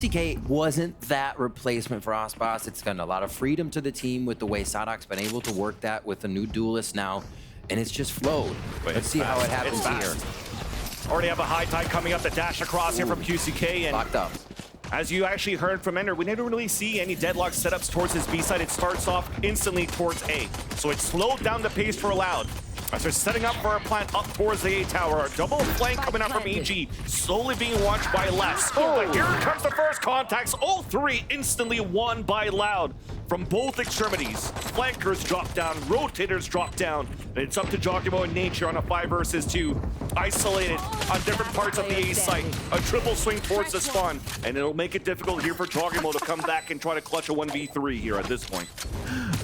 VCT wasn't that replacement for Osboss. It's gotten a lot of freedom to the team with the way Sadok's been able to work that with the new duelist now, and it's just flowed. Let's see how it happens here. Already have a high tide coming up, the dash across here from QCK, and locked up. As you actually heard from Ender, we didn't really see any deadlock setups towards his B side. It starts off instantly towards A, so it slowed down the pace for Loud. As they're setting up for a plant up towards the A tower. A double flank coming out from EG, slowly being watched by Les. But here comes the first contacts. All three instantly won by Loud from both extremities. Flankers drop down, rotators drop down, and it's up to Giacomo and Nature on a 5 versus 2. Isolated on different parts of the A site. A triple swing towards the spawn, and it'll make it difficult here for Giacomo to come back and try to clutch a 1v3 here at this point.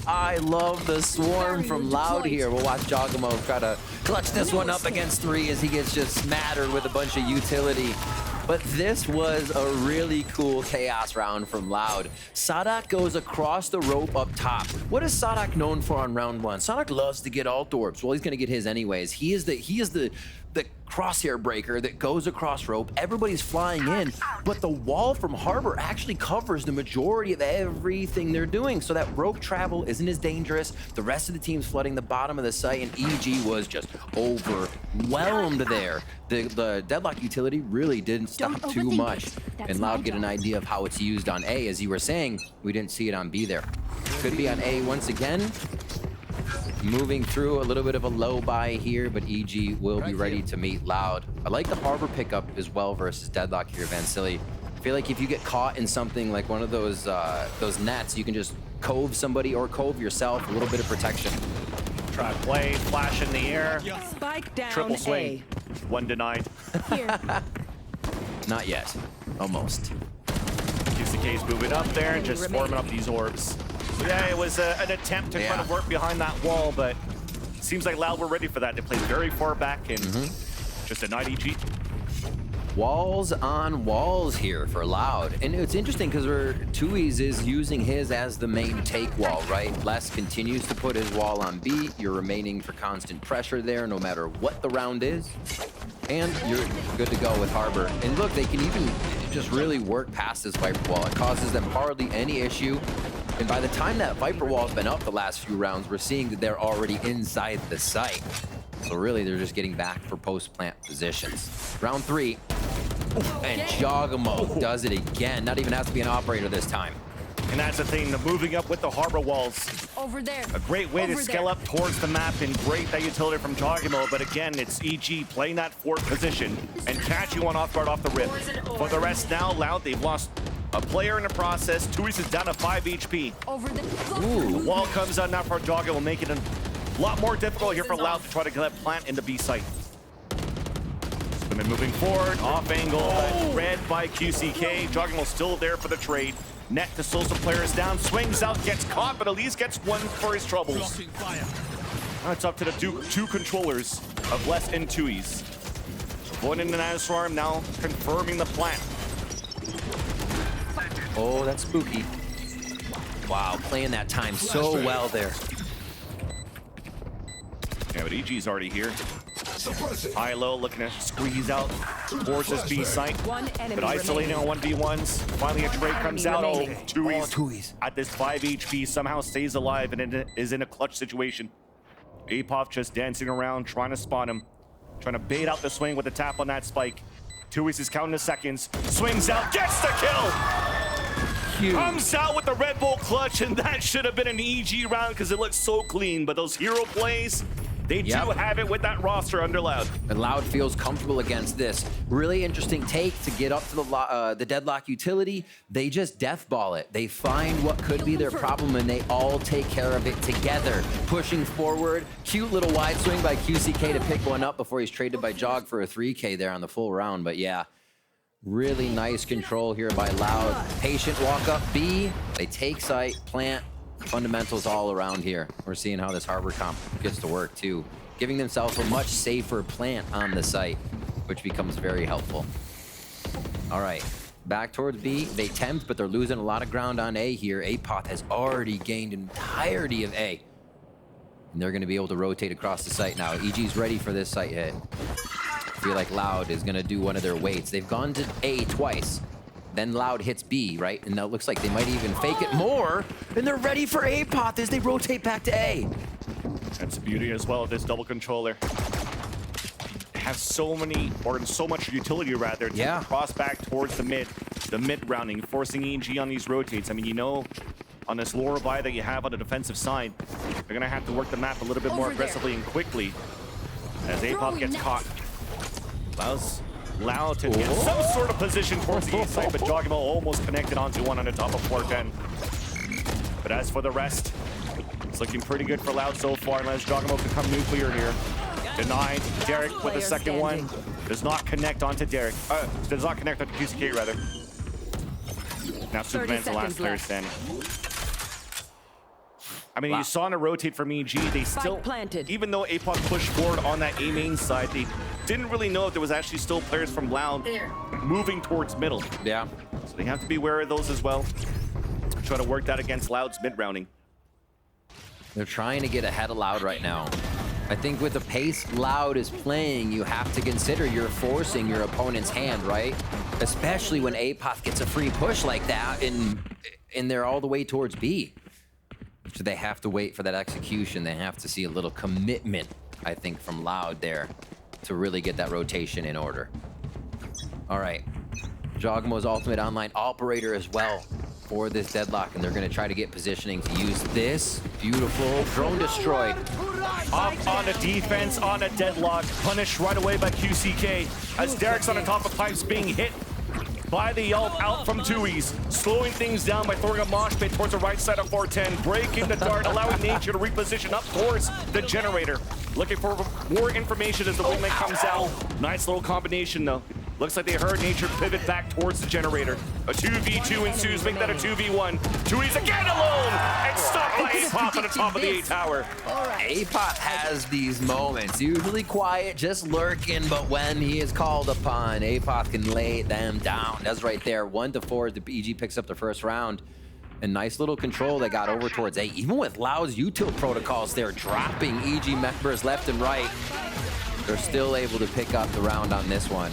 I love the swarm from Loud here. We'll watch Giacomo try to clutch this one up against 3 as he gets just smattered with a bunch of utility. But this was a really cool chaos round from Loud. Sadok goes across the rope up top. What is Sadok known for on round 1? Sadok loves to get alt orbs. Well, he's gonna get his anyways. He is the crosshair breaker that goes across rope. Everybody's flying in, but the wall from Harbor actually covers the majority of everything they're doing, so that rope travel isn't as dangerous. The rest of the team's flooding the bottom of the site, and EG was just overwhelmed there. The deadlock utility really didn't stop too much, and Loud get an idea of how it's used on A. As you were saying, we didn't see it on B there. Could be on A once again. Moving through a little bit of a low buy here, but EG will be ready to meet Loud. I like the Harbor pickup as well versus Deadlock here, Vansili. I feel like if you get caught in something like one of those nets, you can just cove somebody or cove yourself, a little bit of protection. Try to play, flash in the air. Spike down Triple swing. A. 1 denied. Here. Not yet. Almost. QCK's moving up there and just forming up these orbs. So yeah, it was an attempt to kind of work behind that wall, but seems like Loud were ready for that. They played very far back and just denied EG. Walls on walls here for Loud. And it's interesting because Tui's is using his as the main take wall, right? Les continues to put his wall on B. You're remaining for constant pressure there no matter what the round is. And you're good to go with Harbor. And look, they can even just really work past this Viper wall. It causes them hardly any issue. And by the time that Viper wall's been up the last few rounds, we're seeing that they're already inside the site. So really, they're just getting back for post-plant positions. Round 3. And Giacomo does it again. Not even has to be an operator this time. And that's the thing, the moving up with the Harbor walls. Over there. A great way to scale up towards the map and great that utility from Giacomo, but again, it's EG playing that fourth position and catching one off guard off the rip. For the rest now, Loud, they've lost a player in the process. Tui's is down to 5 HP. Over the The wall comes out now for Giacomo, making it a lot more difficult here for Loud to try to get that plant in the B site. Moving forward, off angle, read by QCK. Giacomo still there for the trade. Net to slow some players down, swings out, gets caught, but at least gets one for his troubles. Now it's up to the two controllers of Les and Tui's. Going into the swarm now, confirming the plant. Oh, that's spooky. Wow, playing that time so well there. Yeah, but EG's already here. High-low looking to squeeze out towards this B site, but isolating on 1v1s. Finally a trade comes out. Oh, Tui's at this 5 HP somehow stays alive and is in a clutch situation. Apov just dancing around, trying to spot him. Trying to bait out the swing with a tap on that spike. Tui's is counting the seconds. Swings out, gets the kill! Huge. Comes out with the Red Bull clutch, and that should have been an EG round because it looks so clean. But those hero plays, they do have it with that roster under Loud. And Loud feels comfortable against this. Really interesting take to get up to the deadlock utility. They just deathball it. They find what could be their problem, and they all take care of it together. Pushing forward, cute little wide swing by QCK to pick one up before he's traded by Jog for a 3K there on the full round. But yeah, really nice control here by Loud. Patient walk up B. They take site, plant. Fundamentals all around here. We're seeing how this Harbor comp gets to work too, giving themselves a much safer plant on the site, which becomes very helpful. All right, back towards B. They tempt, but they're losing a lot of ground on A here. Apoth has already gained entirety of A, and they're going to be able to rotate across the site now. EG's ready for this site hit. I feel like Loud is going to do one of their waits. They've gone to A twice. Then Loud hits B, right? And now it looks like they might even fake it more. And they're ready for A-Pot as they rotate back to A. That's the beauty as well of this double controller. Has so many, or so much utility rather, to cross back towards the mid rounding, forcing EG on these rotates. I mean, you know, on this lower buy that you have on the defensive side, they're gonna have to work the map a little bit more aggressively and quickly as A-Pop gets caught. Allows Loud to get some sort of position towards the A side, but Jogamo almost connected onto one on the top of 410. But as for the rest, it's looking pretty good for Loud so far, unless Jogamo can come nuclear here. Denied. Derek with the second one. Does not connect onto Derek. Does not connect onto QCK, rather. Now Superman's the last player standing. I mean, you saw in a rotate from EG, they still, even though A-Pop pushed forward on that A main side, they didn't really know if there was actually still players from Loud moving towards middle. Yeah. So they have to be aware of those as well. Try to work that against Loud's mid-rounding. They're trying to get ahead of Loud right now. I think with the pace Loud is playing, you have to consider you're forcing your opponent's hand, right? Especially when A-Pop gets a free push like that and they're all the way towards B. So they have to wait for that execution. They have to see a little commitment, I think, from Loud there to really get that rotation in order. All right. Jogamo's ultimate online operator as well for this deadlock, and they're going to try to get positioning to use this. Beautiful. Drone destroyed. Up on a defense, on a deadlock. Punished right away by QCK as Derek's on the top of pipes being hit by the Yelp out from Tui's, slowing things down by throwing a mosh pit towards the right side of 410, breaking the dart, allowing Nature to reposition up towards the generator. Looking for more information as the wingman comes out. Nice little combination though. Looks like they heard Nature pivot back towards the generator. A 2v2 ensues, make that a 2v1. Tui's again alone, and stopped by A-Pop on the top of the A tower. A-Pop has these moments, usually quiet, just lurking, but when he is called upon, A-Pop can lay them down. That's right there, 1-4, the EG picks up the first round. And nice little control they got over towards A. Even with Loud's util protocols, they're dropping EG members left and right. They're still able to pick up the round on this one.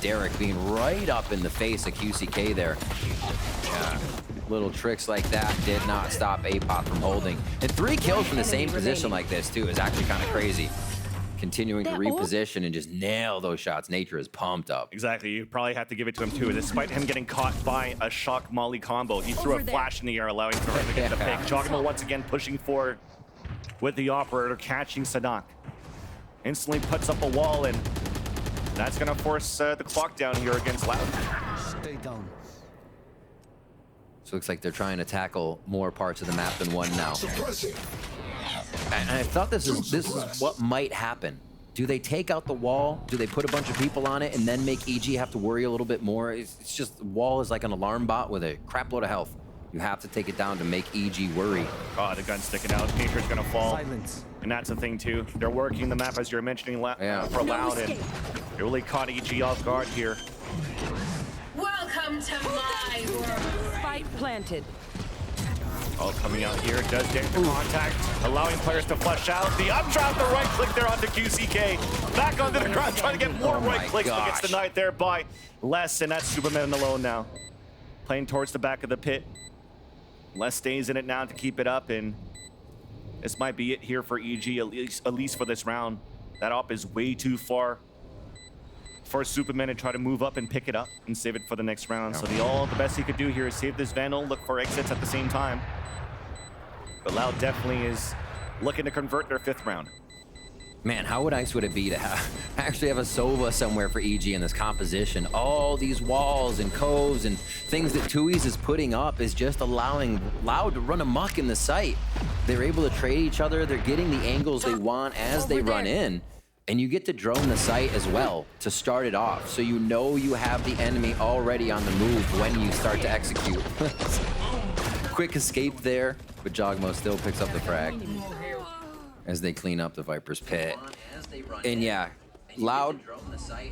Derek being right up in the face of QCK there. Yeah. Little tricks like that did not stop A-Pop from holding. And 3 kills from the same position like this too is actually kind of crazy. Continuing to reposition and just nail those shots. Nature is pumped up. Exactly, you probably have to give it to him too. Despite him getting caught by a shock molly combo, he threw a flash in the air, allowing for him to get the pick. Jogamo once again pushing forward with the operator, catching Sadak. Instantly puts up a wall, and that's gonna force the clock down here against Loud. Stay down. So it looks like they're trying to tackle more parts of the map than one now. And I thought this is what might happen. Do they take out the wall? Do they put a bunch of people on it and then make EG have to worry a little bit more? It's just, the wall is like an alarm bot with a crap load of health. You have to take it down to make EG worry. Oh, the gun's sticking out. Nature's gonna fall. Silence. And that's the thing too. They're working the map as you're mentioning for Loud, and they really caught EG off guard here. Welcome to my world. Fight planted. All coming out here, does get contact, allowing players to flush out. The updraft, the right click there onto QCK. Back onto the ground, trying to get more right clicks, but gets denied there by Les, and that's Superman alone now. Playing towards the back of the pit. Les stays in it now to keep it up, and this might be it here for EG, at least for this round. That op is way too far for Superman to try to move up and pick it up and save it for the next round. So the best he could do here is save this Vandal, look for exits at the same time. But Loud definitely is looking to convert their 5th round. Man, how nice would it be to actually have a Sova somewhere for EG in this composition? All these walls and coves and things that Tui's is putting up is just allowing Loud to run amok in the site. They're able to trade each other. They're getting the angles they want as they run in. And you get to drone the site as well to start it off. So you know you have the enemy already on the move when you start to execute. Quick escape there, but Jogamo still picks up the frag as they clean up the Viper's pit. And yeah, Loud,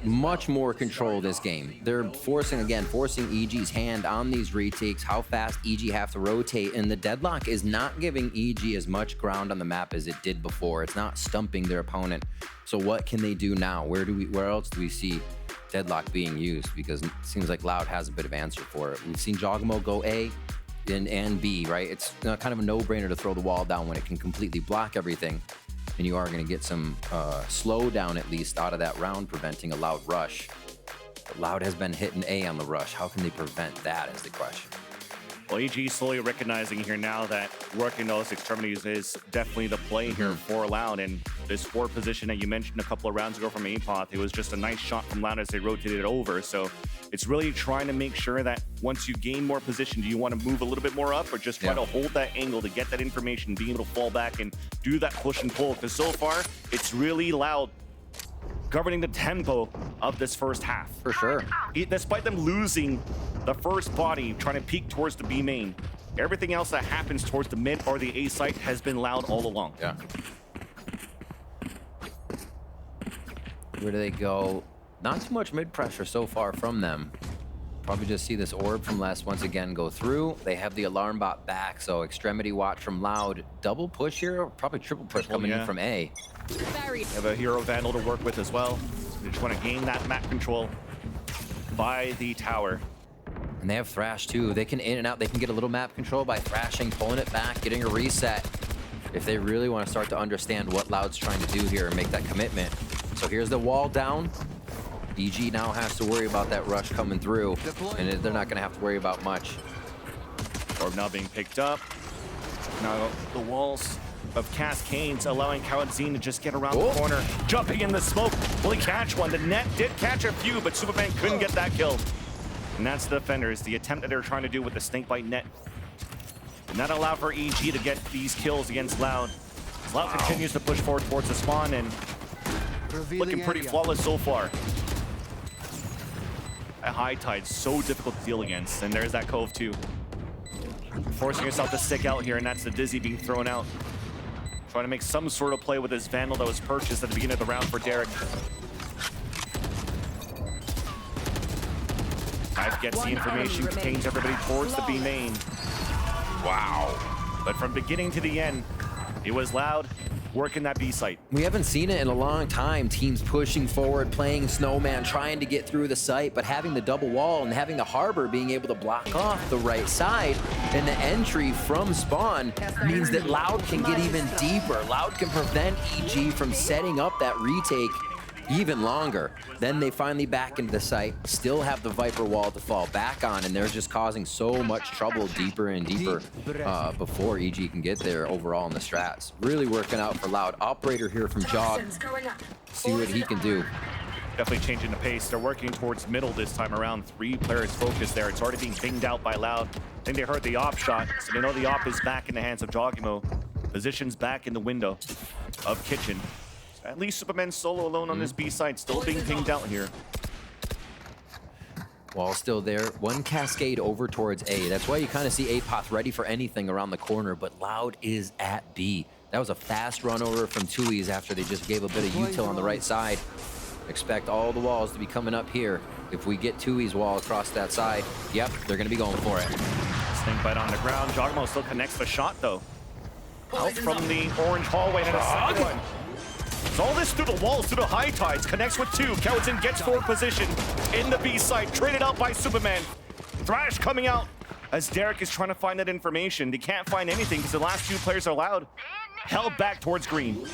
much more control this game. They're forcing EG's hand on these retakes, how fast EG have to rotate, and the deadlock is not giving EG as much ground on the map as it did before. It's not stumping their opponent. So what can they do now? Where else do we see deadlock being used, because it seems like Loud has a bit of answer for it. We've seen Jogamo go A and B, right? It's kind of a no-brainer to throw the wall down when it can completely block everything, and you are going to get some slowdown at least out of that round, preventing a Loud rush. But Loud has been hitting A on the rush. How can they prevent that is the question. Well, EG slowly recognizing here now that working those extremities is definitely the play here for Loud. And this forward position that you mentioned a couple of rounds ago from Apoth, it was just a nice shot from Loud as they rotated it over. So it's really trying to make sure that once you gain more position, do you want to move a little bit more up or just try to hold that angle to get that information, being able to fall back and do that push and pull? Because so far, it's really Loud governing the tempo of this first half. For sure. Despite them losing the first body, trying to peek towards the B main, everything else that happens towards the mid or the A site has been Loud all along. Yeah. Where do they go? Not too much mid pressure so far from them. Probably just see this orb from Les once again go through. They have the alarm bot back, so extremity watch from Loud. Double push here, probably triple push coming in from A. They have a hero Vandal to work with as well. They just want to gain that map control by the tower. And they have Thrash too. They can in and out. They can get a little map control by thrashing, pulling it back, getting a reset. If they really want to start to understand what Loud's trying to do here and make that commitment. So here's the wall down. EG now has to worry about that rush coming through, and they're not going to have to worry about much. Orb now being picked up. Now the walls of Cascades allowing Kawadzine to just get around the corner, jumping in the smoke. Will he catch one? The net did catch a few, but Superman couldn't get that kill. And that's the defenders, the attempt that they're trying to do with the snakebite net. And that allowed for EG to get these kills against Loud. Loud continues to push forward towards the spawn and looking pretty flawless so far. That high tide so difficult to deal against, and there's that Cove too. Forcing yourself to stick out here, and that's the Dizzy being thrown out. Trying to make some sort of play with this Vandal that was purchased at the beginning of the round for Derek. Hive gets the information, contains everybody towards the B main. Wow. But from beginning to the end, it was Loud working that B site. We haven't seen it in a long time. Teams pushing forward, playing Snowman, trying to get through the site, but having the double wall and having the Harbor being able to block off the right side, and the entry from spawn means that Loud can get even deeper. Loud can prevent EG from setting up that retake even longer. Then they finally back into the site, still have the Viper wall to fall back on, and they're just causing so much trouble deeper and deeper before EG can get there overall in the strats. Really working out for Loud. Operator here from Jog. See what he can do. Definitely changing the pace. They're working towards middle this time around. 3 players focused there. It's already being pinged out by Loud. I think they heard the op shot, so they know the op is back in the hands of Jogimo. Positions back in the window of Kitchen. At least Superman solo alone on this B side, still being pinged out here. Wall still there. One cascade over towards A. That's why you kind of see Apoth ready for anything around the corner, but Loud is at B. That was a fast run over from Tui's after they just gave a bit of util on the right side. Expect all the walls to be coming up here. If we get Tui's wall across that side, yep, they're going to be going for it. Snakebite on the ground. Jogamo still connects the shot, though. Out from the orange hallway and a second one. So all this through the walls, through the high tides, connects with 2. Kawadzine gets forward position in the B site, traded out by Superman. Thrash coming out as Derek is trying to find that information. They can't find anything because the last 2 players are Loud. Held back towards green.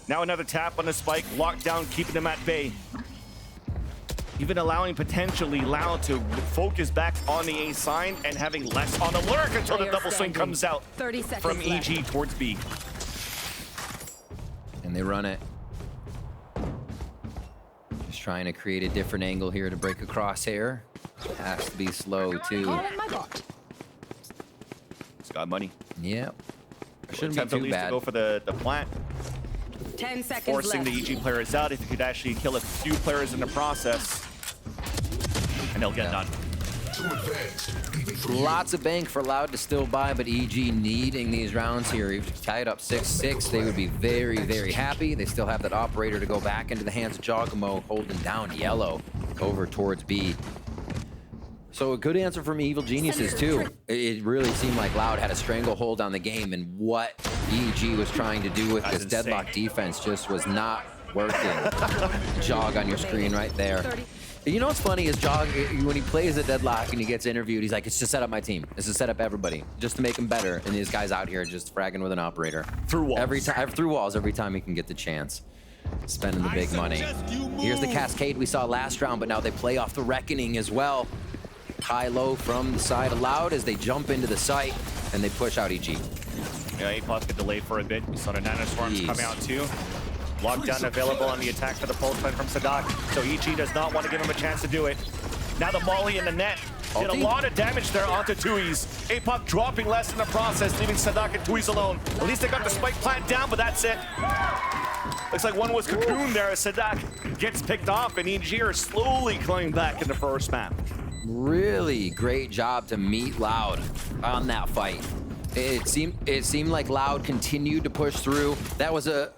Now another tap on the spike, locked down, keeping them at bay. Even allowing potentially Loud to focus back on the A sign and having less on the lurk until the double swing comes out from EG towards B. And they run it. Just trying to create a different angle here to break a crosshair. Has to be slow too. It's got money. Yep. Shouldn't Attempt be at too least bad. to go for the plant. 10 seconds Forcing left. the EG players out. If you could actually kill a few players in the process, and they'll get done. Lots of bank for Loud to still buy, but EG needing these rounds here. If you tie it up 6-6, they would be very, very happy. They still have that operator to go back into the hands of Jogamo, holding down yellow over towards B. So a good answer from Evil Geniuses too. It really seemed like Loud had a stranglehold on the game, and what EG was trying to do with this deadlock defense just was not working. Jog on your screen right there. You know what's funny is Jog, when he plays a Deadlock and he gets interviewed, he's like, it's to set up my team. It's to set up everybody, just to make them better. And these guys out here just fragging with an operator. Through walls. Through walls every time he can get the chance. Spending the big money. Here's the Cascade we saw last round, but now they play off the Reckoning as well. High-low from the side of Loud as they jump into the site and they push out EG. Yeah, A-Plus could delay for a bit. We saw the Nanostorms coming out too. Lockdown available on the attack for the pulse plan from Sadak. So EG does not want to give him a chance to do it. Now the Molly in the net. Did a lot of damage there onto Tui's. A-Pop dropping less in the process, leaving Sadak and Tui's alone. At least they got the spike plant down, but that's it. Looks like one was cocooned there as Sadak gets picked off, and EG are slowly coming back in the first map. Really great job to meet Loud on that fight. It seemed like Loud continued to push through. That was a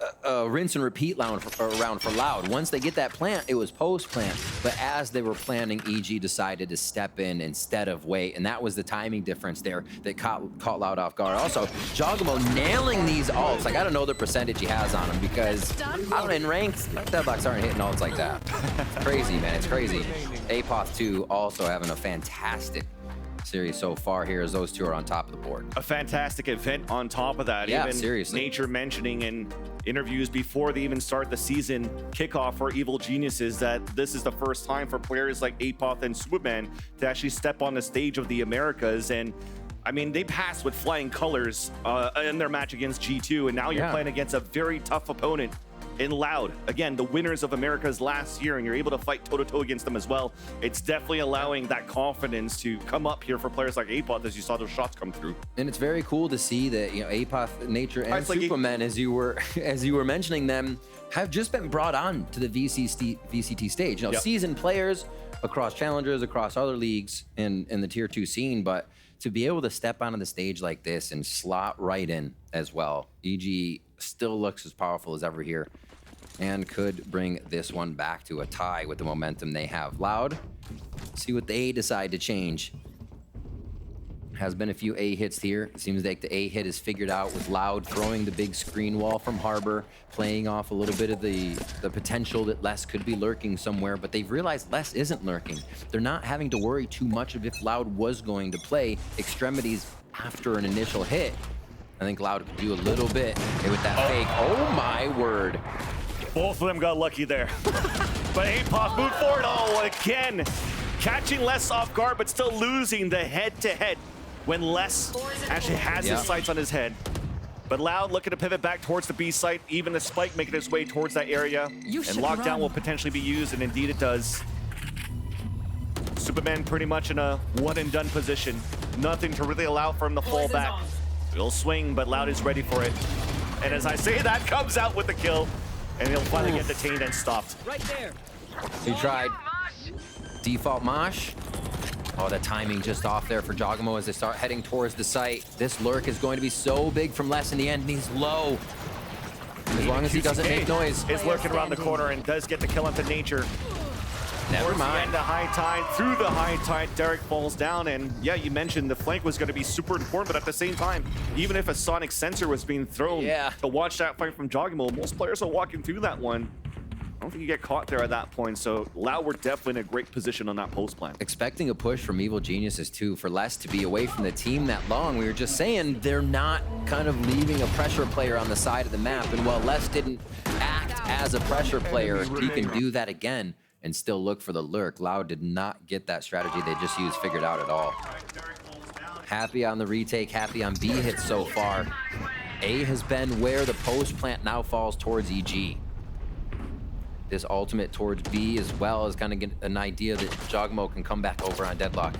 rinse and repeat round for Loud. Once they get that plant, it was post-plant. But as they were planning, EG decided to step in instead of wait. And that was the timing difference there that caught Loud off guard. Also, Jogamo nailing these ults. Like, I don't know the percentage he has on them because I don't know, in ranked, Deadlocks aren't hitting ults like that. It's crazy, man. It's crazy. Apoth 2 also having a fantastic series so far here as those two are on top of the board. A fantastic event on top of that. Yeah, even seriously. Nature mentioning in interviews before they even start the season kickoff for Evil Geniuses that this is the first time for players like Apoth and Superman to actually step on the stage of the Americas. And I mean, they passed with flying colors in their match against G2, and now you're playing against a very tough opponent in Loud. Again, the winners of Americas last year, and you're able to fight toe-to-toe against them as well. It's definitely allowing that confidence to come up here for players like Apoth as you saw those shots come through. And it's very cool to see that, you know, Apoth, Nature, and Superman, as you were mentioning them, have just been brought on to the VCT stage. You know, seasoned players across challengers, across other leagues in the tier 2 scene, but to be able to step onto the stage like this and slot right in as well. EG still looks as powerful as ever here and could bring this one back to a tie with the momentum they have. Loud, see what they decide to change. Has been a few A hits here. It seems like the A hit is figured out with Loud throwing the big screen wall from Harbor, playing off a little bit of the potential that Les could be lurking somewhere, but they've realized Les isn't lurking. They're not having to worry too much of if Loud was going to play extremities after an initial hit. I think Loud could do a little bit with that fake. Oh my word. Both of them got lucky there. But Apoth moved forward. Oh, again, catching Les off guard, but still losing the head-to-head when Les actually has his sights on his head. But Loud looking to pivot back towards the B site, even the spike making its way towards that area. And lockdown will potentially be used, and indeed it does. Superman pretty much in a one-and-done position. Nothing to really allow for him to fall back. He'll swing, but Loud is ready for it. And as I say that, comes out with the kill. And he'll finally get detained and stopped. Right there. He tried default mosh. Oh, the timing just off there for Jogamo as they start heading towards the site. This lurk is going to be so big from Les in the end, and he's low. As long as he doesn't make noise. Is lurking around the corner and does get the kill onto Nature. Never mind. The high tide, through the high tide, Derek falls down, and yeah, you mentioned the flank was going to be super important, but at the same time, even if a sonic sensor was being thrown to watch that fight from Jogamo, most players are walking through that one. I don't think you get caught there at that point, so Loud were definitely in a great position on that post plan. Expecting a push from Evil Geniuses too, for Les to be away from the team that long. We were just saying they're not kind of leaving a pressure player on the side of the map, and while Les didn't act as a pressure player, he can do that again and still look for the lurk. Loud did not get that strategy they just used figured out at all. Happy on the retake, happy on B hits so far. A has been where the post plant now falls towards EG. This ultimate towards B as well is kind of get an idea that Jogamo can come back over on Deadlock.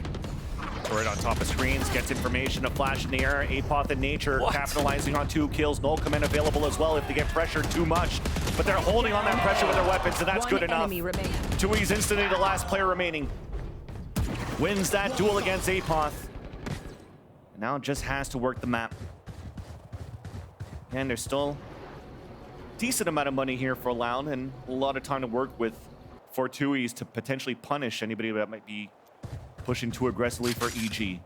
Right on top of screens, gets information, a flash in the air. Apoth and Nature capitalizing on 2 kills. Null command available as well if they get pressured too much. But they're holding on that pressure with their weapons, and that's good enough. Tui's instantly the last player remaining. Wins that duel against Apoth. And now just has to work the map. And there's still a decent amount of money here for Loud and a lot of time to work with for Tui's to potentially punish anybody that might be pushing too aggressively for EG.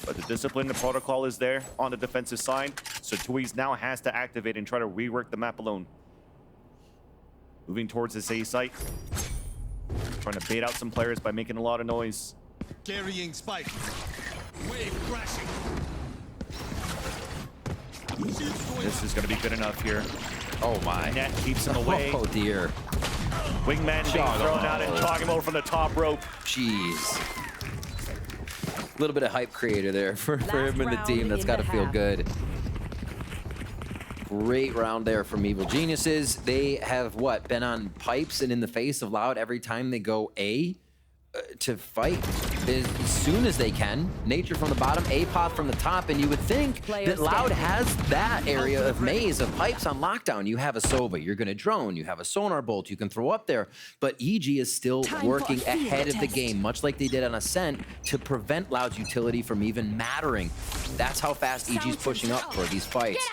But the discipline, the protocol is there on the defensive side, so Tui's now has to activate and try to rework the map alone. Moving towards this A site. Trying to bait out some players by making a lot of noise. Carrying spike. Wave crashing. This is going to be good enough here. Oh my. Net keeps him away. Oh dear. Wingman being thrown out and Jogamo from the top rope. Jeez. A little bit of hype creator there for him and the round team. That's in got to the feel half. good. Great round there from Evil Geniuses. They have, what, been on pipes and in the face of Loud every time they go A to fight as soon as they can. Nature from the bottom, Apoth from the top, and you would think that Loud has that area of maze of pipes on lockdown. You have a Sova, you're gonna drone, you have a sonar bolt you can throw up there, but EG is still working ahead of the game, much like they did on Ascent, to prevent Loud's utility from even mattering. That's how fast EG's pushing up for these fights.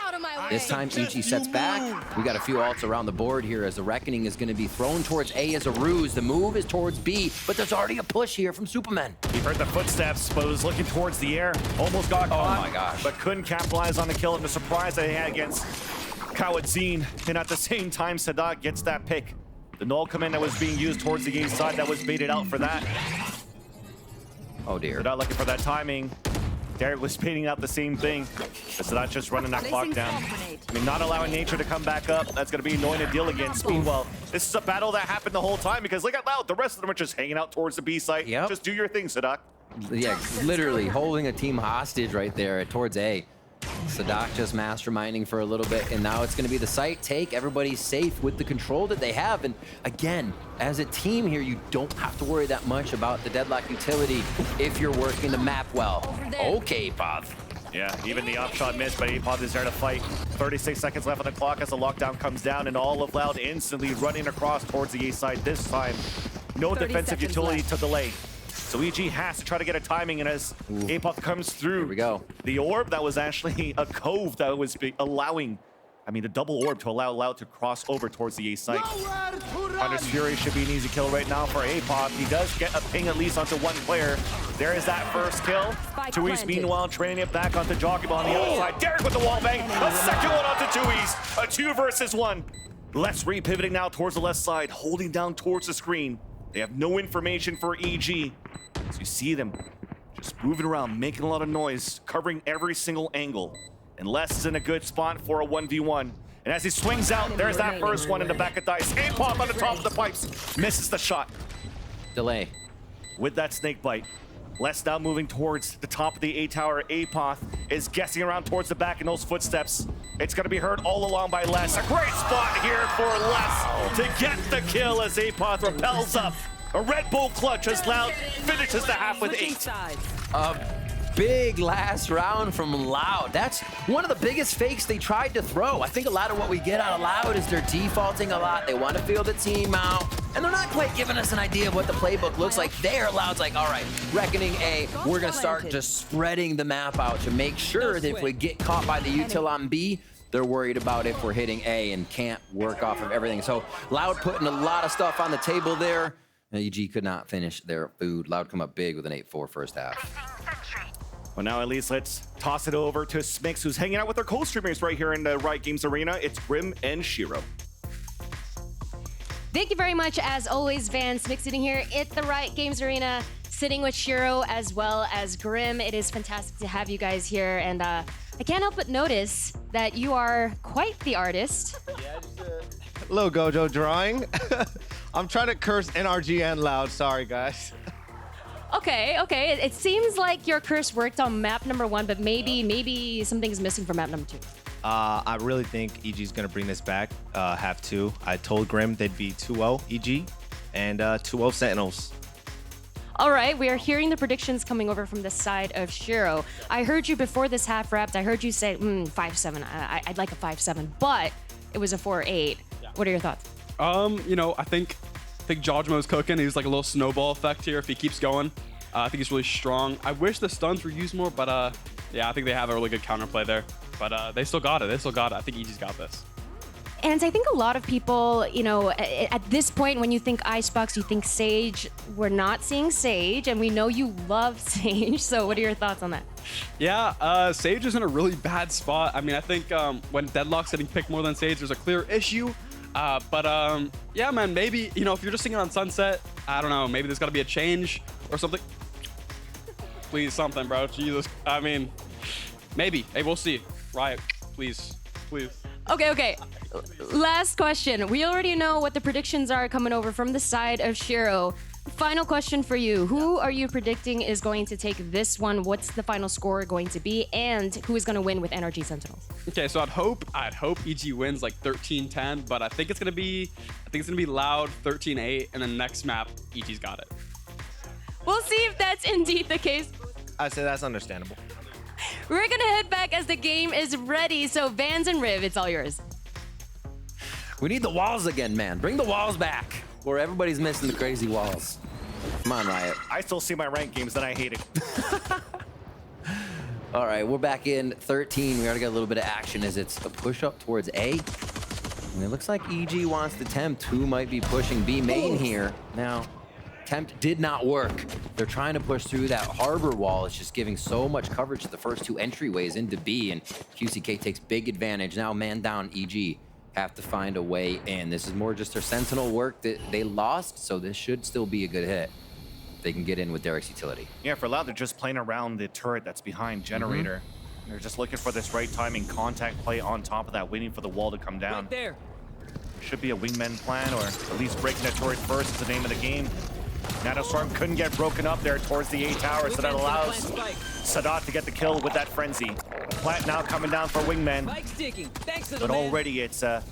This time EG sets back. We got a few ults around the board here as the Reckoning is gonna be thrown towards A as a ruse. The move is towards B, but there's already a push here from Superman. He heard the footsteps, but was looking towards the air. Almost got caught. Oh my gosh. But couldn't capitalize on the kill and the surprise that he had against Kawadzine. And at the same time, Sadat gets that pick. The null command that was being used towards the A side, that was baited out for that. Oh dear. Sadat looking for that timing. Derek was baiting out the same thing. But Sadat just running that clock down. I mean, not allowing Nature to come back up. That's going to be annoying to deal against. Meanwhile, this is a battle that happened the whole time because look at Loud. The rest of them are just hanging out towards the B site. Yep. Just do your thing, Sadat. Yeah, literally holding a team hostage right there towards A. Sadak just masterminding for a little bit, and now it's going to be the site take. Everybody's safe with the control that they have. And again, as a team here, you don't have to worry that much about the deadlock utility if you're working the map well. Okay, Bob. Yeah, even the upshot missed, but Apoth is there to fight. 36 seconds left on the clock as the lockdown comes down, and all of Loud instantly running across towards the A side this time. No defensive utility to delay. So EG has to try to get a timing, and as Apoth comes through, Here we go. The orb that was actually a cove that was allowing, I mean, the double orb to allow Loud to cross over towards the A site. Hunter's Fury should be an easy kill right now for Apoth. He does get a ping at least onto one player. There is that first kill. Tui's meanwhile training it back onto Jockey on the other side. Derek with the wall bang. A second one onto Tui's. A 2 versus 1. Let's repivoting now towards the left side, holding down towards the screen. They have no information for EG. So you see them just moving around, making a lot of noise, covering every single angle. And Les is in a good spot for a 1v1. And as he swings out, there's that first one in the back of dice. Apoth on the top of the pipes, misses the shot. Delay. With that snake bite, Les now moving towards the top of the A tower. Apoth is guessing around towards the back in those footsteps. It's going to be heard all along by Les. A great spot here for Les to get the kill as Apoth repels up. A Red Bull clutch as Loud finishes the half with 8. A big last round from Loud. That's one of the biggest fakes they tried to throw. I think a lot of what we get out of Loud is they're defaulting a lot. They want to feel the team out, and they're not quite giving us an idea of what the playbook looks like. There, Loud's like, all right, Reckoning A, we're going to start just spreading the map out to make sure that if we get caught by the util on B, they're worried about if we're hitting A and can't work off of everything. So Loud putting a lot of stuff on the table there. EG could not finish their food. Loud come up big with an 8-4 first half. Well, now at least let's toss it over to Smix, who's hanging out with our co-streamers right here in the Riot Games Arena. It's Grim and Shiro. Thank you very much, as always, Van. Smix sitting here at the Riot Games Arena, sitting with Shiro as well as Grim. It is fantastic to have you guys here, and I can't help but notice that you are quite the artist. Yeah, just a little Gojo drawing. I'm trying to curse NRG and Loud. Sorry, guys. Okay. It seems like your curse worked on map number 1, but maybe something's missing from map number 2. I really think EG's going to bring this back, half 2. I told Grim they'd be 2-0 EG and 2-0 Sentinels. All right, we are hearing the predictions coming over from the side of Shiro. I heard you before this half wrapped. I heard you say 5-7. I'd like a 5-7, but it was a 4-8. Yeah. What are your thoughts? You know, I think Jawjamo's cooking. He's like a little snowball effect here if he keeps going. I think he's really strong. I wish the stuns were used more, but yeah, I think they have a really good counterplay there. But they still got it. I think EG's got this. And I think a lot of people, you know, at this point, when you think Icebox, you think Sage. We're not seeing Sage, and we know you love Sage. So what are your thoughts on that? Yeah, Sage is in a really bad spot. I mean, I think when Deadlock's getting picked more than Sage, there's a clear issue. Yeah, man, maybe, you know, if you're just singing on Sunset, I don't know, maybe there's got to be a change or something. Please, something, bro. Jesus. I mean, maybe. Hey, we'll see. Riot, please. Please. Okay. Last question. We already know what the predictions are coming over from the side of Shiro. Final question for you. Who are you predicting is going to take this one? What's the final score going to be? And who is going to win with NRG Sentinels? Okay, so I'd hope EG wins like 13-10, but I think it's gonna be Loud 13-8, and then next map EG's got it. We'll see if that's indeed the case. I'd say that's understandable. We're gonna head back as the game is ready. So Vans and Riv, it's all yours. We need the walls again, man. Bring the walls back. Where everybody's missing the crazy walls. Come on, Riot. I still see my ranked games, and I hate it. All right, we're back in 13. We already got a little bit of action as it's a push up towards A. And it looks like EG wants to tempt. Who might be pushing B main here? Now, tempt did not work. They're trying to push through that harbor wall. It's just giving so much coverage to the first two entryways into B, and QCK takes big advantage. Now, man down, EG have to find a way in. This is more just their Sentinel work that they lost, so this should still be a good hit. They can get in with Derek's utility. Yeah, for Loud, they're just playing around the turret that's behind Generator. They're just looking for this right timing contact play on top of that, waiting for the wall to come down. Right there. Should be a wingman plan, or at least breaking the turret first is the name of the game. Nanostorm couldn't get broken up there towards the A tower, so that allows Sadat to get the kill with that frenzy. Plant now coming down for wingman, but already it's a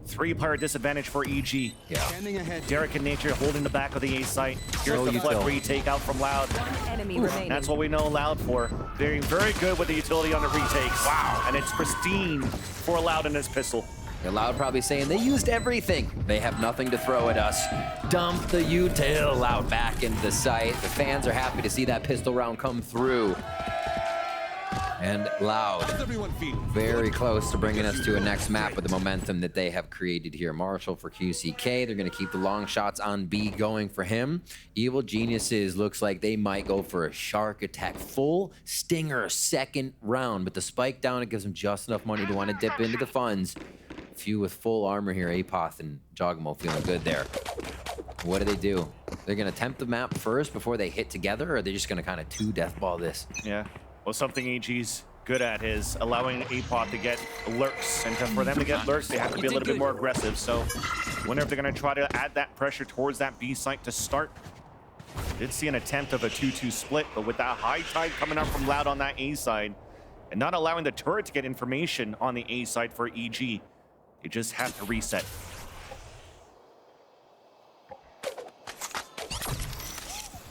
3-player disadvantage for EG. Yeah. Derek and Nature holding the back of the A site. Here's No the util. flood retake out from Loud. Enemy remaining. That's what we know Loud for. They're very good with the utility on the retakes. Wow. And it's pristine for Loud in this pistol. Yeah, Loud probably saying they used everything. They have nothing to throw at us. Dump the util. Loud back into the site. The fans are happy to see that pistol round come through. And Loud How's everyone feel? very close to bringing us to a next map with the momentum that they have created here. Marshall for QCK. They're going to keep the long shots on B going for him. Evil Geniuses looks like they might go for a shark attack. Full Stinger second round, but the spike down, it gives them just enough money to want to dip into the funds. Few with full armor here. Apoth and Jogamo feeling good there. What do? They're going to attempt the map first before they hit together, or are they just going to kind of deathball this? Yeah. Well, something EG's good at is allowing Apoth to get lurks. And for them to get lurks, they have to be a little bit more aggressive. So wonder if they're going to try to add that pressure towards that B site to start. Did see an attempt of a 2-2 split, but with that high tide coming up from Loud on that A side and not allowing the turret to get information on the A side for EG, they just have to reset.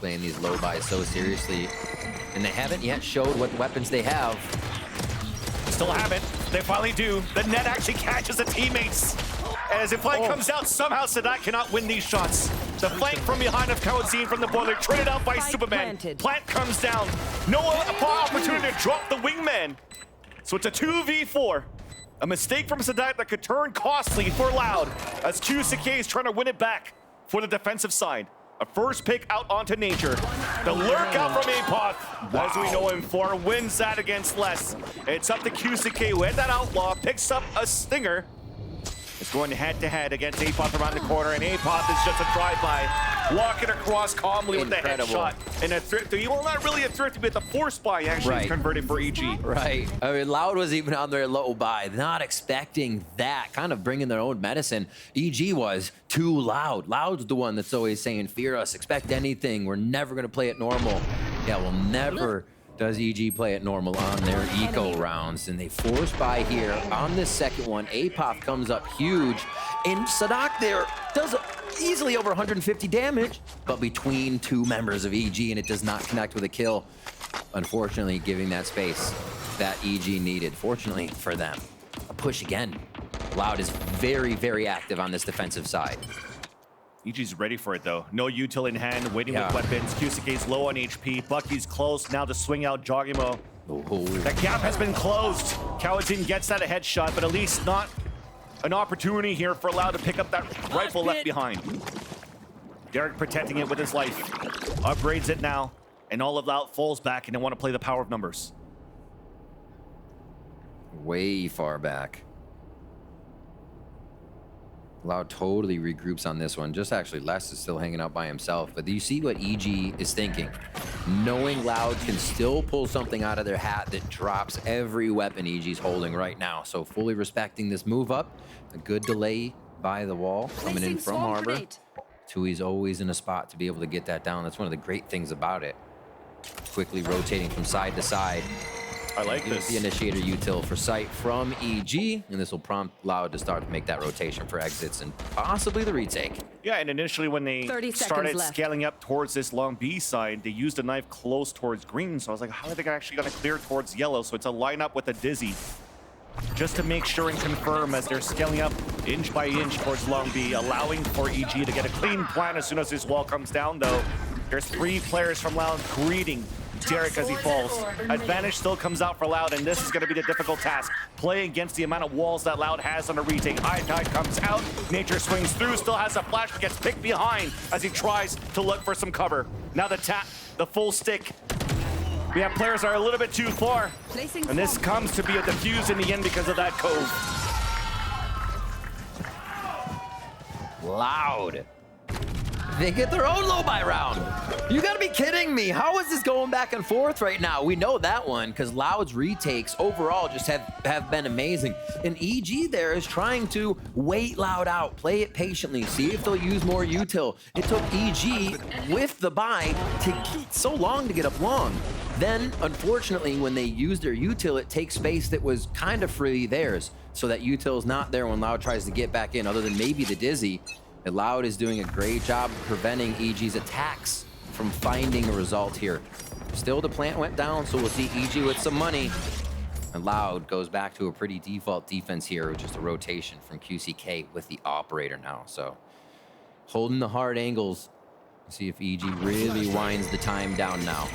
Playing these low buys so seriously, and they haven't yet showed what weapons they have. Still haven't. They finally do. The net actually catches the teammates. As if flank comes out, somehow Sadat cannot win these shots. The flank from behind of Kawazine from the boiler, traded out by Spike Superman. planted. Plant comes down. No opportunity to drop the wingman. So it's a 2v4. A mistake from Sadat that could turn costly for Loud, as QCK is trying to win it back for the defensive side. A first pick out onto Nature. The lurk out from Apoth, as we know him for, wins that against less. It's up to QCK, who had that outlaw, picks up a stinger. It's going head-to-head against Apoth around the corner, and Apoth is just a drive-by, walking across calmly with the headshot. And a thrifty, well, not really a thrifty, but the force buy actually converted for EG. Right. I mean, Loud was even on their low buy, not expecting that, kind of bringing their own medicine. EG was too loud. Loud's the one that's always saying, fear us, expect anything. We're never going to play it normal. Yeah, well, never does EG play it normal on their eco rounds, and they force by here on this second one. Apoth comes up huge, and Sadak there does easily over 150 damage, but between two members of EG, and it does not connect with a kill. Unfortunately, giving that space that EG needed. Fortunately for them, a push again. Loud is very, very active on this defensive side. EG's ready for it, though. No util in hand, waiting with weapons. QCK's low on HP. Bucky's close now to swing out Jogimo. That gap has been closed. Kawajin gets that a headshot, but at least not an opportunity here for Loud to pick up that rifle left behind. Derek protecting it with his life. Upgrades it now, and all of Loud falls back, and they want to play the power of numbers. Way far back. Loud totally regroups on this one. Just actually, Les is still hanging out by himself. But do you see what EG is thinking? Knowing Loud can still pull something out of their hat that drops every weapon EG's holding right now. So fully respecting this move up. A good delay by the wall coming in from Harbor. Tui's always in a spot to be able to get that down. That's one of the great things about it. Quickly rotating from side to side. I like Here's this. the initiator util for sight from EG, and this will prompt Loud to start to make that rotation for exits and possibly the retake. Yeah, and initially when they 30 seconds started left. scaling up towards this long B side, they used a knife close towards green. So I was like, how are they actually going to clear towards yellow? So it's a lineup with a Dizzy, just to make sure and confirm as they're scaling up inch by inch towards long B, allowing for EG to get a clean plan as soon as this wall comes down, though. There's 3 players from Loud greeting Derek as he falls. Advantage still comes out for Loud, and this is going to be the difficult task. Play against the amount of walls that Loud has on a retake. High Tide comes out. Nature swings through, still has a flash, but gets picked behind as he tries to look for some cover. Now the tap, the full stick. We have players that are a little bit too far. And this comes to be a defuse in the end because of that cove. Loud. They get their own low-buy round. You gotta be kidding me. How is this going back and forth right now? We know that one because Loud's retakes overall just have been amazing. And EG there is trying to wait Loud out, play it patiently, see if they'll use more util. It took EG with the buy to get so long to get up long. Then, unfortunately, when they use their util, it takes space that was kind of freely theirs. So that util's not there when Loud tries to get back in, other than maybe the Dizzy. And Loud is doing a great job preventing EG's attacks from finding a result here. Still, the plant went down, so we'll see EG with some money. And Loud goes back to a pretty default defense here, with just a rotation from QCK with the operator now. So holding the hard angles. See if EG really winds the time down now.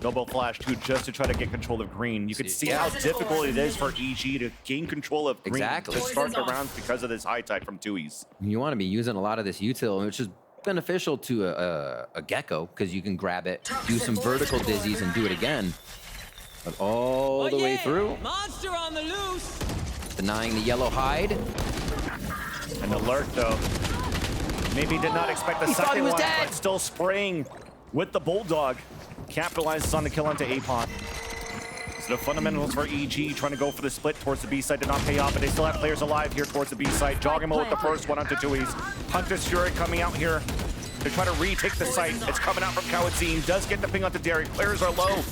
Double flash too, just to try to get control of green. You can see how difficult it is for EG to gain control of green Exactly. to start the rounds because of this high tide from Tui's. You want to be using a lot of this util, which is beneficial to a Gecko, because you can grab it, do some vertical dizzies, and do it again. But all the way through, Monster on the loose. denying the yellow hide. An alert though. Maybe did not expect the He thought he second was one, dead. but still spraying with the Bulldog. Capitalizes on the kill onto Apon. So the fundamentals for EG trying to go for the split towards the B side did not pay off, but they still have players alive here towards the B side. Jogamo with the first one onto Tui's. Hunter's Fury coming out here to try to retake the site. It's coming out from Kawadzin. Does get the ping onto Derek. Players are low.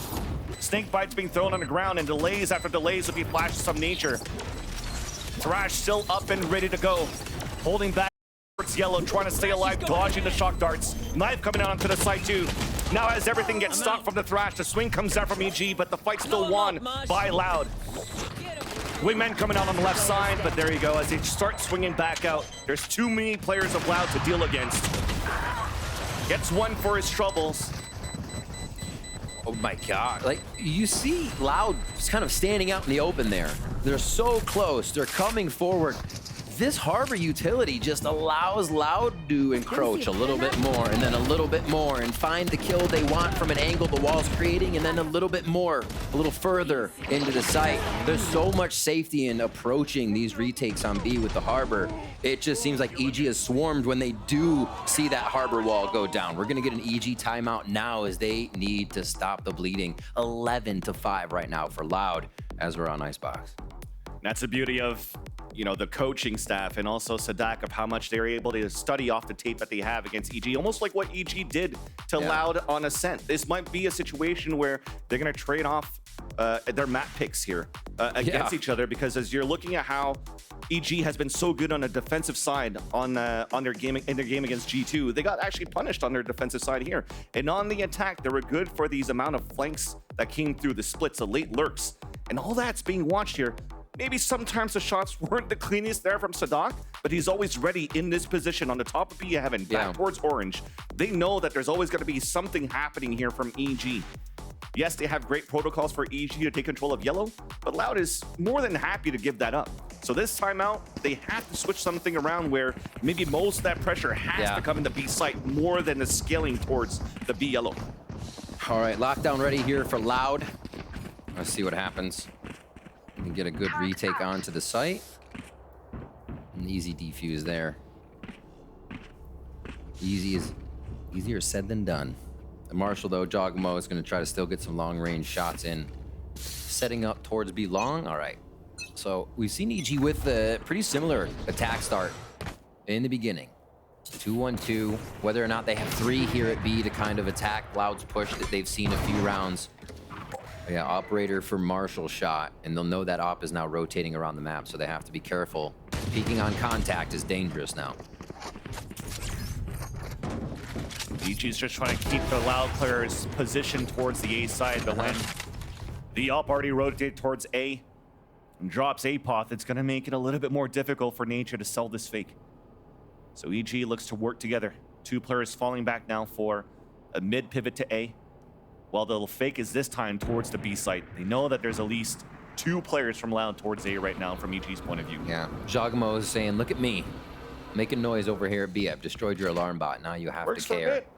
Snake bites being thrown on the ground, and delays after delays will be flashed of some nature. Thrash still up and ready to go. Holding back towards yellow, trying to stay alive, dodging the shock darts. Knife coming out onto the site too. Now as everything gets stopped from the Thrash, the swing comes out from EG, but the fight's still won by Loud. Wingmen coming out on the left side, but there you go. As they start swinging back out, there's too many players of Loud to deal against. Gets one for his troubles. Oh my God. Like, you see Loud just kind of standing out in the open there. They're so close. They're coming forward. This Harbor utility just allows Loud to encroach a little bit more, and then a little bit more, and find the kill they want from an angle the wall's creating, and then a little bit more, a little further into the site. There's so much safety in approaching these retakes on B with the Harbor. It just seems like EG is swarmed when they do see that Harbor wall go down. We're going to get an EG timeout now as they need to stop the bleeding. 11-5 right now for Loud as we're on Icebox. That's the beauty of, you know, the coaching staff and also Sadak, of how much they're able to study off the tape that they have against EG, almost like what EG did to Loud on Ascent. This might be a situation where they're going to trade off their map picks here against each other, because as you're looking at how EG has been so good on the defensive side on their game against G2, they got actually punished on their defensive side here. And on the attack, they were good for these amount of flanks that came through, the splits, the late lurks, and all that's being watched here. Maybe sometimes the shots weren't the cleanest there from Sadak, but he's always ready in this position on the top of B7, back towards orange. They know that there's always going to be something happening here from EG. Yes, they have great protocols for EG to take control of yellow, but Loud is more than happy to give that up. So this timeout, they have to switch something around where maybe most of that pressure has to come in the B site more than the scaling towards the B yellow. All right, lockdown ready here for Loud. Let's see what happens. We can get a good retake onto the site. An easy defuse there. Easier said than done. And Marshall, though, Jogamo is going to try to still get some long-range shots in. Setting up towards B long. All right. So we've seen EG with a pretty similar attack start in the beginning. 2-1-2. Whether or not they have 3 here at B to kind of attack Loud's push that they've seen a few rounds. Yeah, operator for Marshall shot, and they'll know that op is now rotating around the map, so they have to be careful. Peeking on contact is dangerous now. EG's just trying to keep the Loud players positioned towards the A side, but when the op already rotated towards A and drops APOTH, it's going to make it a little bit more difficult for Nature to sell this fake. So EG looks to work together. 2 players falling back now for a mid pivot to A. While the fake is this time towards the B site. They know that there's at least 2 players from Loud towards A right now from EG's point of view. Yeah, Jogamo is saying, look at me. Making noise over here at B. I've destroyed your alarm bot. Now you have Works to for a care. bit.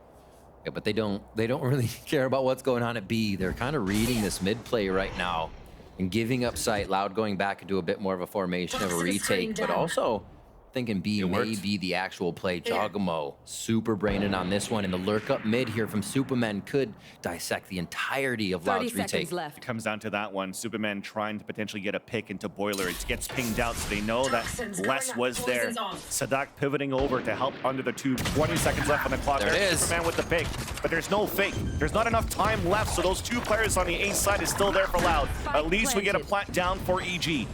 Yeah, but they don't really care about what's going on at B. They're kind of reading this mid play right now and giving up sight. Loud going back into a bit more of a formation of a retake, but also thinking B may be the actual play. Jogamo super braining on this one, and the lurk up mid here from Superman could dissect the entirety of 30 Loud's retake. seconds left. It comes down to that one. Superman trying to potentially get a pick into Boiler. It gets pinged out, so they know that Les was there. Sadak pivoting over to help under the tube. 20 seconds left on the clock. There it is. Superman with the pick, but there's no fake. There's not enough time left, so those 2 players on the A side is still there for Loud. At least we get a plant down for EG.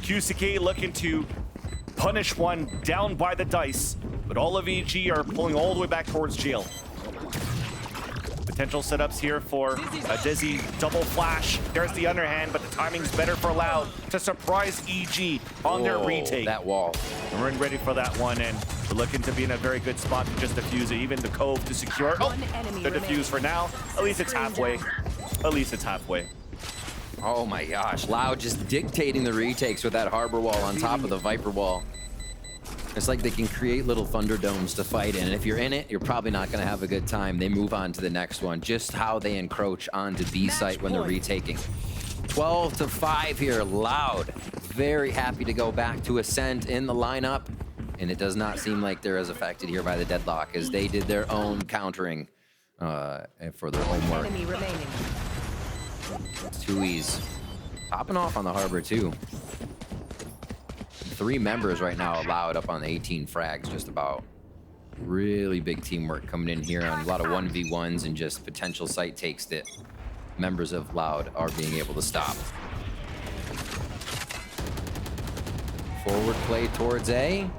QCK looking to punish one down by the dice, but all of EG are pulling all the way back towards jail. Potential setups here for a Dizzy double flash. There's the underhand, but the timing's better for Loud to surprise EG on their retake. That wall. And we're ready for that one, and we're looking to be in a very good spot to just defuse it. Even the Cove to secure. Oh, the defuse for now. At least it's halfway. At least it's halfway. Oh my gosh, Loud just dictating the retakes with that harbor wall on top of the Viper wall. It's like they can create little thunder domes to fight in, and if you're in it, you're probably not going to have a good time. They move on to the next one. Just how they encroach onto B site when they're retaking. 12-5 here, Loud. Very happy to go back to Ascent in the lineup, and it does not seem like they're as affected here by the deadlock as they did their own countering for their homework. Enemy remaining. 2Es popping off on the harbor too. 3 members right now allowed up on the 18 frags, just about. Really big teamwork coming in here on a lot of 1v1s and just potential site takes that members of Loud are being able to stop. Forward play towards A.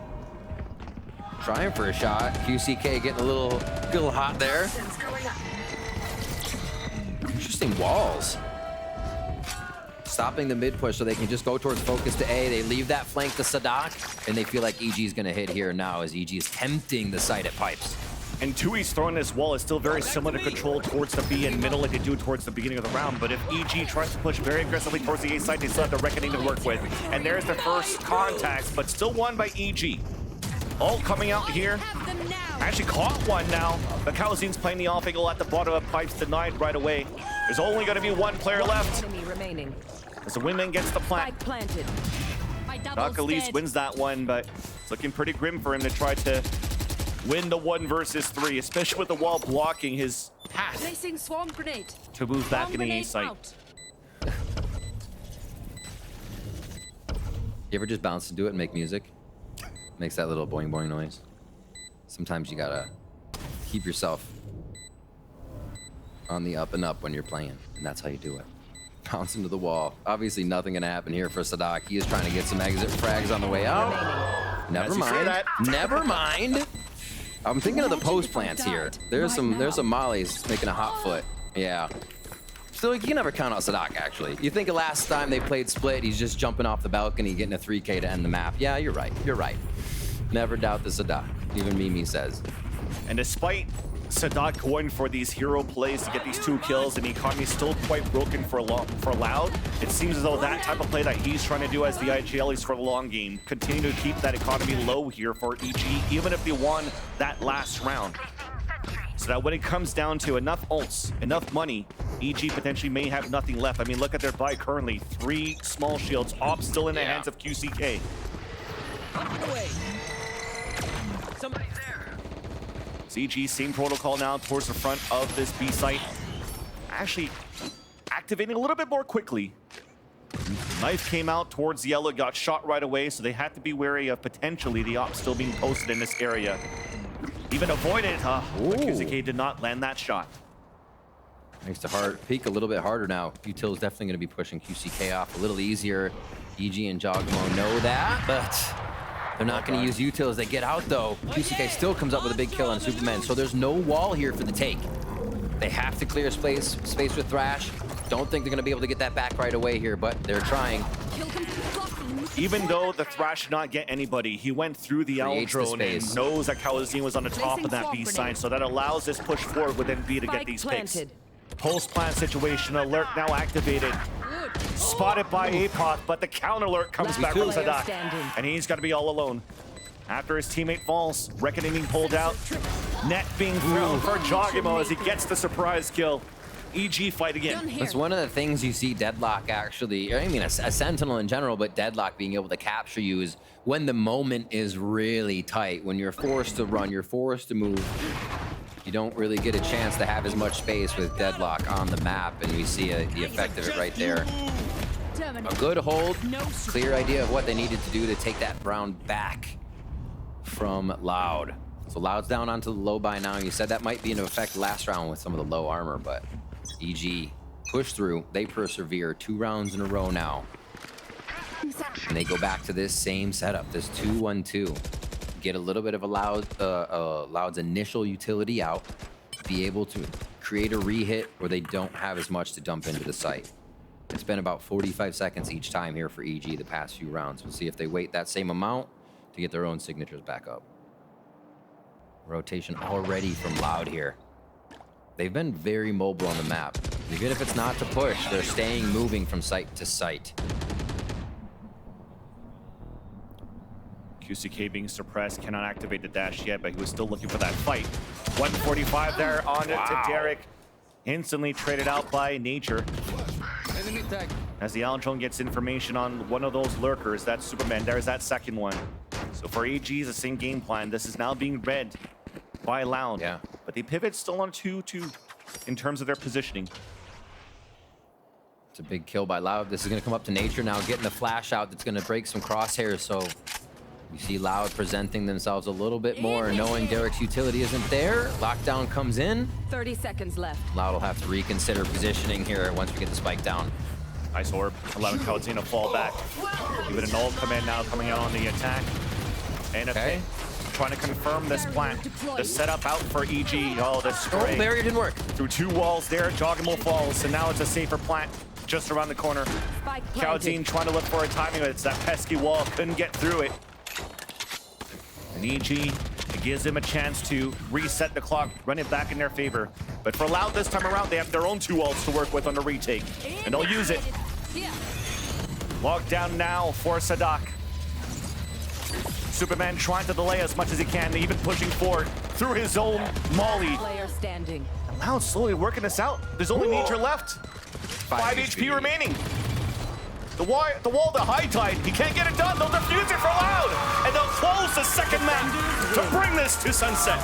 Trying for a shot. QCK getting a little hot there. Interesting walls. Stopping the mid push so they can just go towards focus to A. They leave that flank to Sadak, and they feel like EG is going to hit here now as EG is tempting the site at pipes. And 2E's throwing this wall is still very similar to control towards the B and middle like they do towards the beginning of the round. But if EG tries to push very aggressively towards the A side, they still have the Reckoning to work with. And there's the first contact, but still won by EG. All coming out here. Actually caught one now. But Calzine's playing the off angle at the bottom of pipes, denied right away. There's only going to be 1 player left. Enemy remaining. As the wingman gets the plant. Spike planted. Doc at least wins that one, but it's looking pretty grim for him to try to win the 1 versus 3, especially with the wall blocking his path Placing swarm grenade. to move back in the A site. You ever just bounce into it and make music? Makes that little boing boing noise. Sometimes you gotta keep yourself on the up and up when you're playing, and that's how you do it. Bounce into the wall. Obviously nothing gonna happen here for Sadak. He is trying to get some exit frags on the way out. Never mind. Never mind. I'm thinking of the post plants here. There's some mollies making a hot foot. Yeah. Still, you can never count out Sadak, actually. You think of last time they played Split, he's just jumping off the balcony, getting a 3K to end the map. Yeah, you're right. You're right. Never doubt the Sadak. Even Mimi says. And despite Sadak going for these hero plays to get these 2 kills, and the economy is still quite broken for Loud, it seems as though that type of play that he's trying to do as the IGL is for the long game. Continue to keep that economy low here for EG, even if they won that last round. So that when it comes down to enough ults, enough money, EG potentially may have nothing left. I mean, look at their buy currently. 3 small shields, Op still in the hands of QCK. CG, same protocol now towards the front of this B site. Actually activating a little bit more quickly. Knife came out towards yellow, got shot right away, so they had to be wary of potentially the op still being posted in this area. Even avoided, but QCK did not land that shot. Makes the peak a little bit harder now. Util's definitely going to be pushing QCK off a little easier. EG and Jogmo know that, but they're not going to use Util as they get out, though. QCK still comes up with a big kill on Superman, so there's no wall here for the take. They have to clear space with Thrash. Don't think they're going to be able to get that back right away here, but they're trying. Even though the Thrash did not get anybody, he went through the Aldrone and knows that Kalazine was on the top of that B side, so that allows this push forward within B to get these picks. Post-plant situation, alert now activated. Spotted by Apoth, but the counter alert comes back from Sadak, and he's got to be all alone. After his teammate falls, Reckoning being pulled out, net being thrown for Jogimo as he gets the surprise kill. EG fight again. That's one of the things you see Deadlock actually, I mean a Sentinel in general, but Deadlock being able to capture you is when the moment is really tight, when you're forced to run, you're forced to move. You don't really get a chance to have as much space with Deadlock on the map, and we see the effect of it right there. A good hold, clear idea of what they needed to do to take that round back from Loud. So Loud's down onto the low buy now. You said that might be in effect last round with some of the low armor, but EG push through. They persevere 2 rounds in a row now. And they go back to this same setup, this 2-1-2. Get a little bit of a Loud's initial utility out, be able to create a re-hit where they don't have as much to dump into the site. It's been about 45 seconds each time here for EG the past few rounds. We'll see if they wait that same amount to get their own signatures back up. Rotation already from Loud here. They've been very mobile on the map. Even if it's not to push, they're staying moving from site to site. QCK being suppressed, cannot activate the dash yet, but he was still looking for that fight. 145 there on it to Derek. Instantly traded out by Nature. As the Aldrone gets information on one of those lurkers, that's Superman. There's that second one. So for AG, it's the same game plan. This is now being read by Loud. Yeah. But they pivot still on 2-2 in terms of their positioning. It's a big kill by Loud. This is going to come up to Nature now, getting the flash out that's going to break some crosshairs. So you see Loud presenting themselves a little bit more, knowing Derek's utility isn't there. Lockdown comes in. 30 seconds left. Loud will have to reconsider positioning here once we get the spike down. Ice Orb, allowing Kalazine to fall back. Give it an ult command now coming out on the attack. And okay, trying to confirm this plant. The setup out for EG. Oh, the spray. Barrier didn't work. Through 2 walls there, Jogamo falls, and now it's a safer plant just around the corner. Kalazine trying to look for a timing, but it's that pesky wall, couldn't get through it. And EG, it gives them a chance to reset the clock, run it back in their favor. But for Loud this time around, they have their own 2 ults to work with on the retake, and they'll use it. Locked down now for Sadak. Superman trying to delay as much as he can, even pushing forward through his own Molly. Player standing. Loud slowly working this out. There's only Nature left. 5 HP remaining. The wall, the high tide. He can't get it done. They'll defuse it for Loud, and they'll close the second map to bring this to sunset.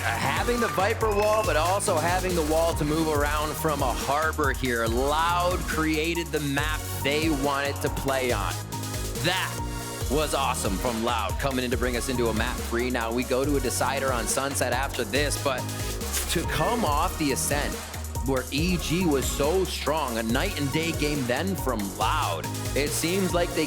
Having the Viper wall, but also having the wall to move around from a harbor here. Loud created the map they wanted to play on. That was awesome from Loud, coming in to bring us into a map 3. Now we go to a decider on Sunset after this, but to come off the Ascent, where EG was so strong, a night and day game then from Loud, it seems like they